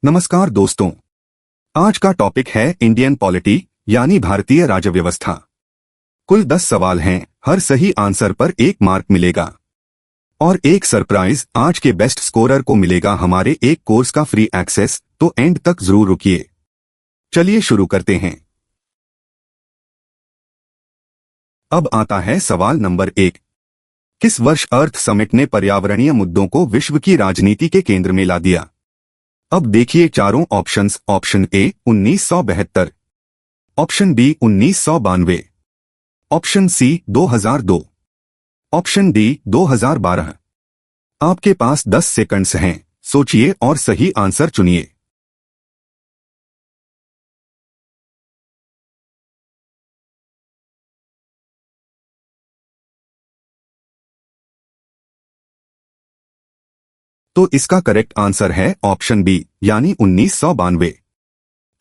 नमस्कार दोस्तों, आज का टॉपिक है इंडियन पॉलिटी यानी भारतीय राज्य व्यवस्था। कुल 10 सवाल हैं, हर सही आंसर पर 1 मार्क मिलेगा और एक सरप्राइज आज के बेस्ट स्कोरर को मिलेगा हमारे एक कोर्स का फ्री एक्सेस, तो एंड तक जरूर रुकिए। चलिए शुरू करते हैं। अब आता है सवाल नंबर 1। किस वर्ष अर्थ समिट ने पर्यावरणीय मुद्दों को विश्व की राजनीति के केंद्र में ला दिया? अब देखिए चारों options. Option A 1972, option B 1992, option C 2002, option D 2012। आपके पास 10 सेकंड्स हैं, सोचिए और सही आंसर चुनिए। तो इसका करेक्ट आंसर है ऑप्शन बी यानी 1992।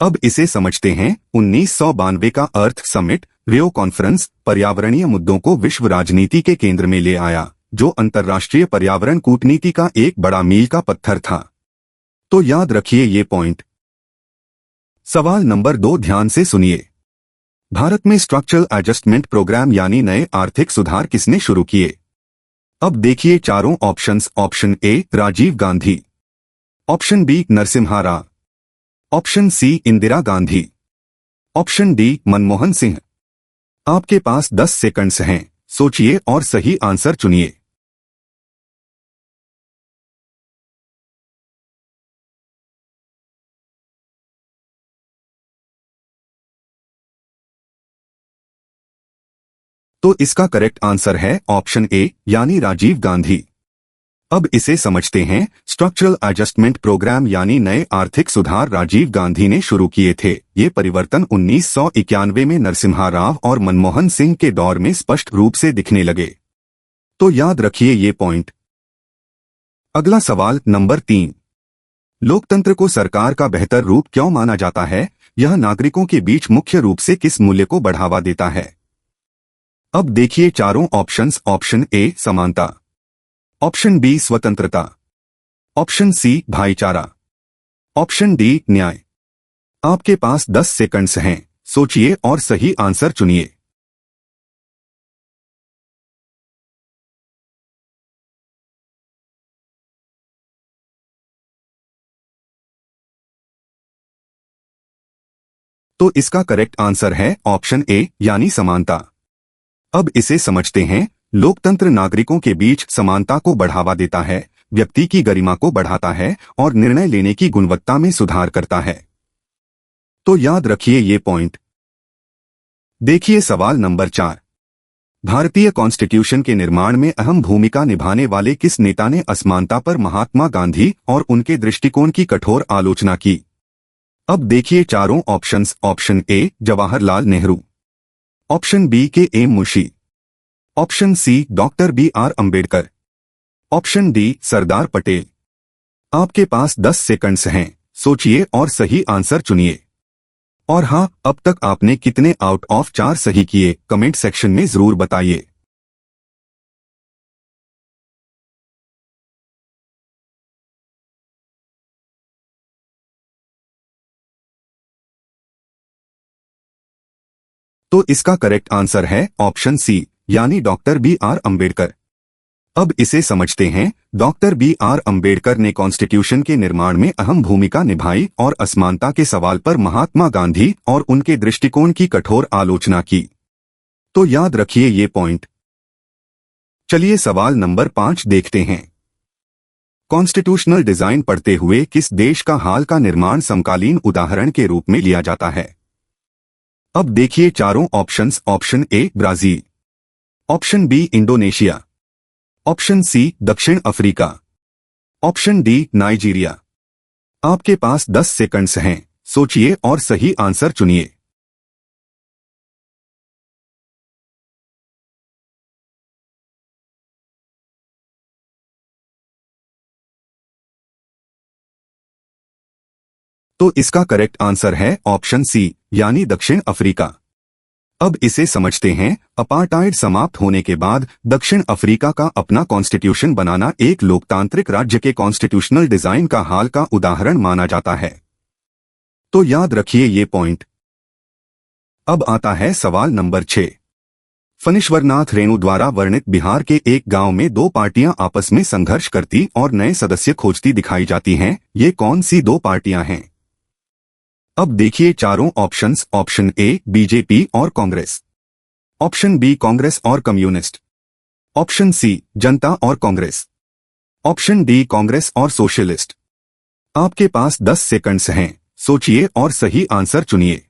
अब इसे समझते हैं। 1992 का अर्थ समिट रियो कॉन्फ्रेंस पर्यावरणीय मुद्दों को विश्व राजनीति के केंद्र में ले आया, जो अंतर्राष्ट्रीय पर्यावरण कूटनीति का एक बड़ा मील का पत्थर था। तो याद रखिए ये पॉइंट। सवाल नंबर 2 ध्यान से सुनिए। भारत में स्ट्रक्चरल एडजस्टमेंट प्रोग्राम यानी नए आर्थिक सुधार किसने शुरू किए? अब देखिए चारों options. Option A Rajiv Gandhi, option B Narasimha Rao, option C Indira Gandhi, option D Manmohan Singh. आपके पास 10 सेकंड्स हैं, सोचिए और सही आंसर चुनिए। तो इसका करेक्ट आंसर है ऑप्शन ए यानी राजीव गांधी। अब इसे समझते हैं। स्ट्रक्चरल एडजस्टमेंट प्रोग्राम यानी नए आर्थिक सुधार राजीव गांधी ने शुरू किए थे। ये परिवर्तन 1991 में नरसिम्हा राव और मनमोहन सिंह के दौर में स्पष्ट रूप से दिखने लगे। तो याद रखिए ये पॉइंट। अगला सवाल नंबर 3। लोकतंत्र को सरकार का बेहतर रूप क्यों माना जाता है? यह नागरिकों के बीच मुख्य रूप से किस मूल्य को बढ़ावा देता है? अब देखिए चारों ऑप्शंस। ऑप्शन ए समानता, ऑप्शन बी स्वतंत्रता, ऑप्शन सी भाईचारा, ऑप्शन डी न्याय। आपके पास 10 सेकंड्स हैं, सोचिए और सही आंसर चुनिए। तो इसका करेक्ट आंसर है ऑप्शन ए यानी समानता। अब इसे समझते हैं। लोकतंत्र नागरिकों के बीच समानता को बढ़ावा देता है, व्यक्ति की गरिमा को बढ़ाता है और निर्णय लेने की गुणवत्ता में सुधार करता है। तो याद रखिए ये पॉइंट। देखिए सवाल नंबर 4। भारतीय कॉन्स्टिट्यूशन के निर्माण में अहम भूमिका निभाने वाले किस नेता ने असमानता पर महात्मा गांधी और उनके दृष्टिकोण की कठोर आलोचना की? अब देखिए चारों options. Option A Jawaharlal Nehru, option B K M Munshi, option C doctor BR Ambedkar, option D Sardar Patel. आपके पास 10 सेकंड्स हैं, सोचिए और सही आंसर चुनिए। और हाँ, अब तक आपने कितने आउट ऑफ 4 सही किए कमेंट सेक्शन में जरूर बताइए। तो इसका करेक्ट आंसर है ऑप्शन सी यानी डॉक्टर BR अंबेडकर। अब इसे समझते हैं। डॉक्टर BR अंबेडकर ने कॉन्स्टिट्यूशन के निर्माण में अहम भूमिका निभाई और असमानता के सवाल पर महात्मा गांधी और उनके दृष्टिकोण की कठोर आलोचना की। तो याद रखिए ये पॉइंट। चलिए सवाल नंबर 5 देखते हैं। कॉन्स्टिट्यूशनल डिजाइन पढ़ते हुए किस देश का हाल का निर्माण समकालीन उदाहरण के रूप में लिया जाता है? अब देखिए चारों options. Option A Brazil, option B Indonesia, option C दक्षिण अफ्रीका, ऑप्शन डी नाइजीरिया। आपके पास 10 सेकंड्स हैं, सोचिए और सही आंसर चुनिए। तो इसका करेक्ट आंसर है ऑप्शन सी यानी दक्षिण अफ्रीका। अब इसे समझते हैं। अपार्टाइड समाप्त होने के बाद दक्षिण अफ्रीका का अपना कॉन्स्टिट्यूशन बनाना एक लोकतांत्रिक राज्य के कॉन्स्टिट्यूशनल डिजाइन का हाल का उदाहरण माना जाता है। तो याद रखिए ये पॉइंट। अब आता है सवाल नंबर 6। फणीश्वरनाथ रेणु द्वारा वर्णित बिहार के एक गांव में दो पार्टियां आपस में संघर्ष करती और नए सदस्य खोजती दिखाई जाती हैं। ये कौन सी दो पार्टियां हैं? अब देखिए चारों ऑप्शंस। ऑप्शन ए बीजेपी और कांग्रेस, ऑप्शन बी कांग्रेस और कम्युनिस्ट, ऑप्शन सी जनता और कांग्रेस, ऑप्शन डी कांग्रेस और सोशलिस्ट। आपके पास 10 सेकंड्स हैं, सोचिए और सही आंसर चुनिए।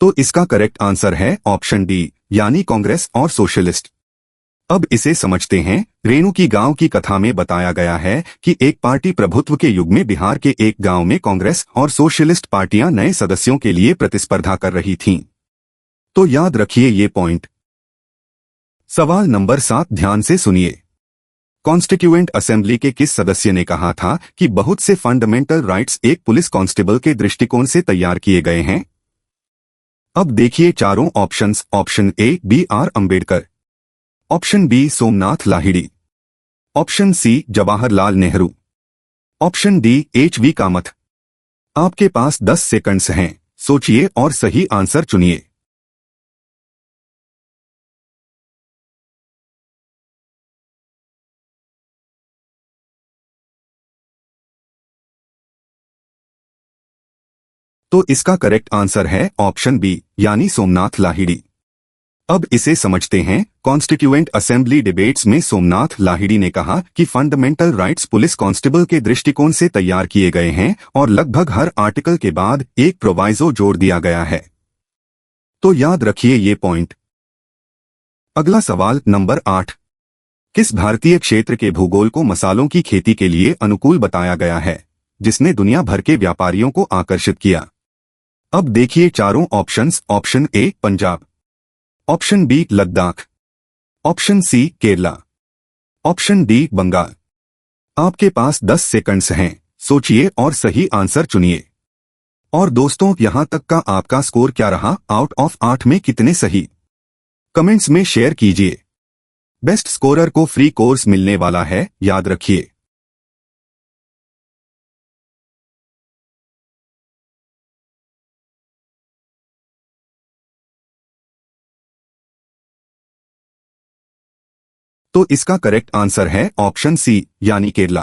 तो इसका करेक्ट आंसर है ऑप्शन डी, यानी कांग्रेस और सोशलिस्ट। अब इसे समझते हैं। रेणु की गांव की कथा में बताया गया है कि एक पार्टी प्रभुत्व के युग में बिहार के एक गांव में कांग्रेस और सोशलिस्ट पार्टियां नए सदस्यों के लिए प्रतिस्पर्धा कर रही थीं। तो याद रखिए ये पॉइंट। सवाल नंबर 7 ध्यान से सुनिए। कॉन्स्टिट्यूएंट असेंबली के किस सदस्य ने कहा था कि बहुत से फंडामेंटल राइट्स एक पुलिस कांस्टेबल के दृष्टिकोण से तैयार किए गए हैं? अब देखिए चारों options. Option A B R Ambedkar, option B Somnath Lahiri, option C Jawaharlal Nehru, option D H V Kamath. आपके पास 10 सेकंड्स हैं, सोचिए और सही आंसर चुनिए। तो इसका करेक्ट आंसर है ऑप्शन बी, यानी सोमनाथ लाहिड़ी। अब इसे समझते हैं। कॉन्स्टिट्यूएंट असेंबली डिबेट्स में सोमनाथ लाहिड़ी ने कहा कि फंडामेंटल राइट्स पुलिस कांस्टेबल के दृष्टिकोण से तैयार किए गए हैं और लगभग हर आर्टिकल के बाद एक प्रोवाइजो जोड़ दिया गया है। तो याद रखिए ये पॉइंट। अगला सवाल नंबर 8। किस भारतीय क्षेत्र के भूगोल को मसालों की खेती के लिए अनुकूल बताया गया है, जिसने दुनिया भर के व्यापारियों को आकर्षित किया? अब देखिए चारों options. Option A Punjab, option B Ladakh, option C Kerala, option D Bengal. आपके पास 10 सेकंड्स हैं, सोचिए और सही आंसर चुनिए। और दोस्तों, यहां तक का आपका स्कोर क्या रहा? आउट ऑफ 8 में कितने सही? कमेंट्स में शेयर कीजिए। बेस्ट स्कोरर को फ्री कोर्स मिलने वाला है, याद रखिए। तो इसका करेक्ट आंसर है ऑप्शन सी, यानी केरला।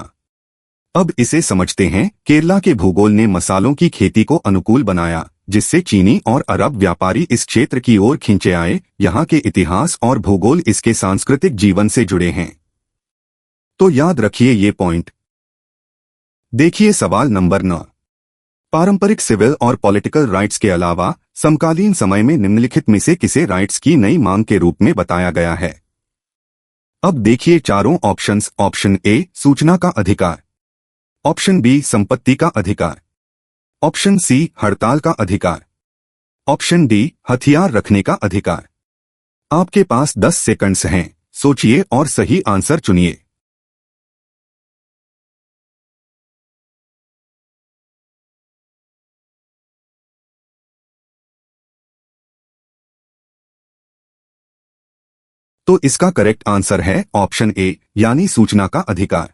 अब इसे समझते हैं। केरला के भूगोल ने मसालों की खेती को अनुकूल बनाया, जिससे चीनी और अरब व्यापारी इस क्षेत्र की ओर खींचे आए। यहाँ के इतिहास और भूगोल इसके सांस्कृतिक जीवन से जुड़े हैं। तो याद रखिए ये पॉइंट। देखिए सवाल नंबर 9। पारंपरिक सिविल और पॉलिटिकल राइट्स के अलावा समकालीन समय में निम्नलिखित में से किसे राइट्स की नई मांग के रूप में बताया गया है? अब देखिए चारों ऑप्शंस। ऑप्शन ए सूचना का अधिकार, ऑप्शन बी संपत्ति का अधिकार, ऑप्शन सी हड़ताल का अधिकार, ऑप्शन डी हथियार रखने का अधिकार। आपके पास 10 सेकंड्स हैं, सोचिए और सही आंसर चुनिए। तो इसका करेक्ट आंसर है ऑप्शन ए, यानी सूचना का अधिकार।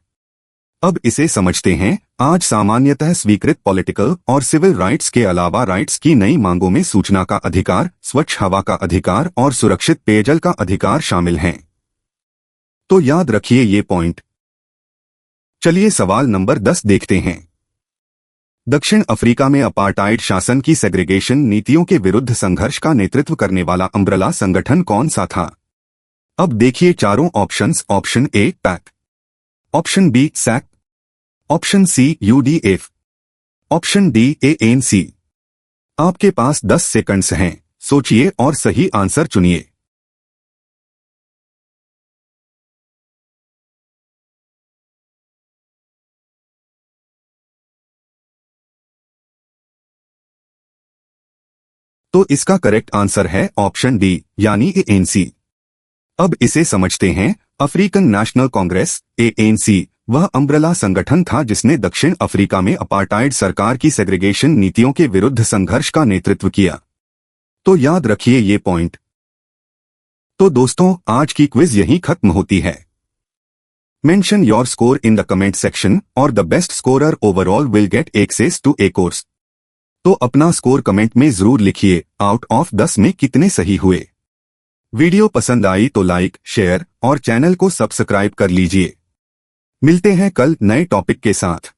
अब इसे समझते हैं। आज सामान्यतः स्वीकृत पॉलिटिकल और सिविल राइट्स के अलावा राइट्स की नई मांगों में सूचना का अधिकार, स्वच्छ हवा का अधिकार और सुरक्षित पेयजल का अधिकार शामिल हैं। तो याद रखिए ये पॉइंट। चलिए सवाल नंबर 10 देखते हैं। दक्षिण अफ्रीका में अपार्टाइड शासन की सेग्रीगेशन नीतियों के विरुद्ध संघर्ष का नेतृत्व करने वाला अम्ब्रेला संगठन कौन सा था? अब देखिए चारों options. Option A PAC, option B SAC, option C UDF, option D ANC. आपके पास 10 सेकंड्स हैं, सोचिए और सही आंसर चुनिए। तो इसका करेक्ट आंसर है ऑप्शन डी, यानी एएनसी। अब इसे समझते हैं। अफ्रीकन नेशनल कांग्रेस ANC वह अम्ब्रेला संगठन था जिसने दक्षिण अफ्रीका में अपार्टाइड सरकार की सेग्रीगेशन नीतियों के विरुद्ध संघर्ष का नेतृत्व किया। तो याद रखिए ये पॉइंट। तो दोस्तों, आज की क्विज यहीं खत्म होती है। Mention your score in the comment section और the best scorer overall will get access to a course. तो अपना स्कोर कमेंट में जरूर लिखिए। आउट ऑफ 10 में कितने सही हुए। वीडियो पसंद आई तो लाइक, शेयर और चैनल को सब्सक्राइब कर लीजिए। मिलते हैं कल नए टॉपिक के साथ।